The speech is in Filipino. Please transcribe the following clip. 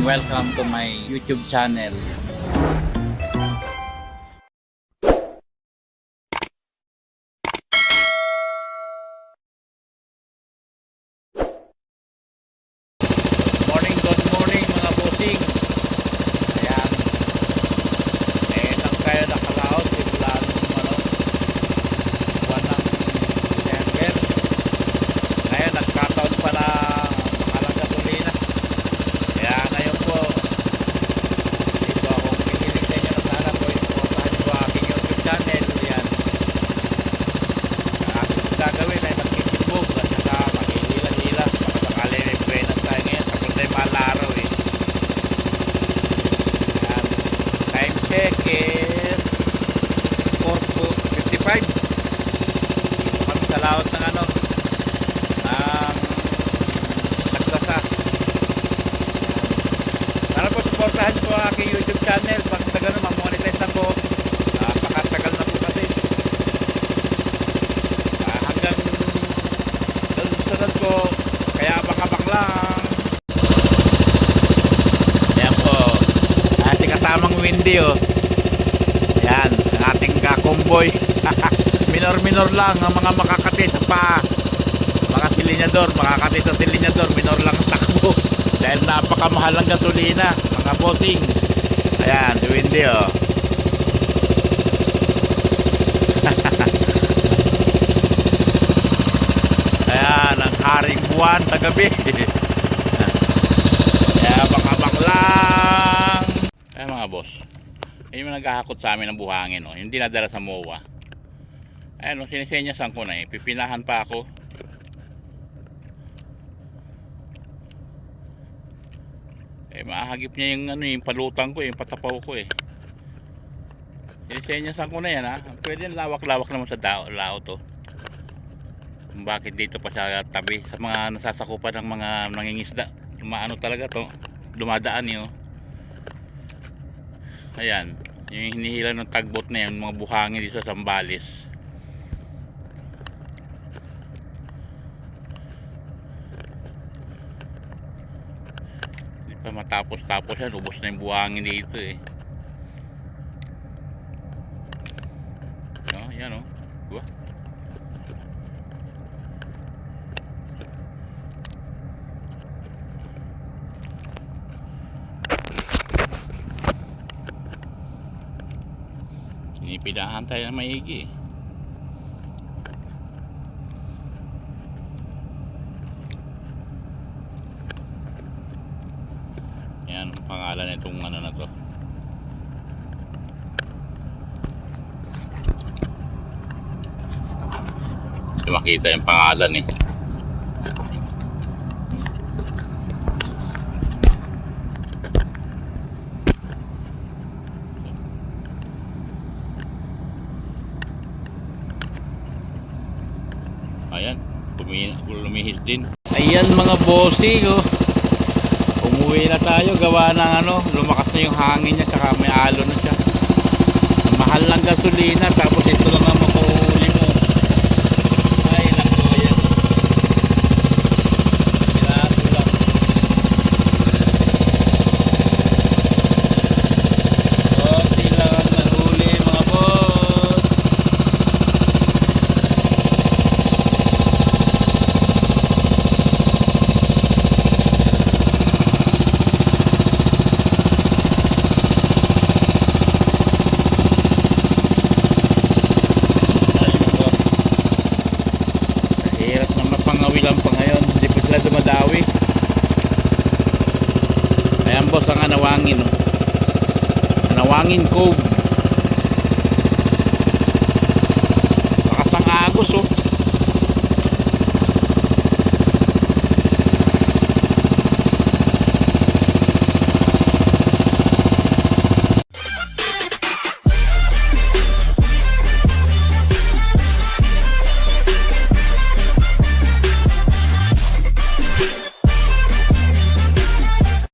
welcome to my YouTube channel. Good morning mga bossing. Ayan. Nang tayo nakalaot simula buwan ng December. Ngayon nagkataon pa na makalang gasolina. Kaya ngayon po dito akong piniling sa inyo na sana po inuportahan ko aking YouTube channel. Yan. Ang aking gagawin ay magkikibog at saka makihila-hila. Baka sakali may buenas tayo ngayon. Tapos tayo malaraw eh. Yan. Time check is 4:55. Dito kami sa laot ng ng Sagrasa. Sana po supportahan po ang aking YouTube channel. Pag sa ganun mamonetize na po, napakatagal na po kasi. Hanggang sunod ko, kaya abang-abang lang. Ayan po, ating kasamang Windy oh. Ayan, ang ating kakomboy. Minor-minor lang ang mga makakati sa paa. Mga silinyador, makakati sa silinyador, minor lang ang takbo. Dahil napakamahal ang gasolina, mga bossing. Ayan, si Windy oh. Ayan, ang haring buwan sa gabi. Kaya abang-abang lang. Ayan mga boss, ayun yung naghahakot sa amin ng buhangin oh. Yung dinadala sa MOA. Ayan oh, sinisenyasan ko na eh. Pipinahan pa ako. Eh maahagip niya yung yung palutang ko, yung patapaw ko eh. Sinisenyasan ko na yan ha. Pwede lawak-lawak naman sa lao to. Kung bakit dito pa sa tabi sa mga nasasakupan ng mga nangingisda. Tumaano talaga to, dumadaan yun. Ayan, yung hinihila ng tagbot na yan, mga buhangin dito sa Sambales. Hindi pa matapos-tapos yan, ubos na yung buhangin dito eh. Yan o, diba? Sinipidahan tayo na maigi eh. Yan ang pangalan itong na to. Hindi makita yung pangalan eh. Ayan, lumihis din. Ayan mga bossing oh. Umuwi na tayo, gawa ng lumakas na yung hangin niya, saka may alon na siya. Mahal lang gasolina, tapos ito lang ang makuhuli mo. Ay lang ko, ayan. Pinato lang. Konti lang ang nahuli mga boss. Hirap na mapangawilan pa ngayon, hindi pa sila dumadawi. Ayan boss ang Anawangin oh. Anawangin Cove.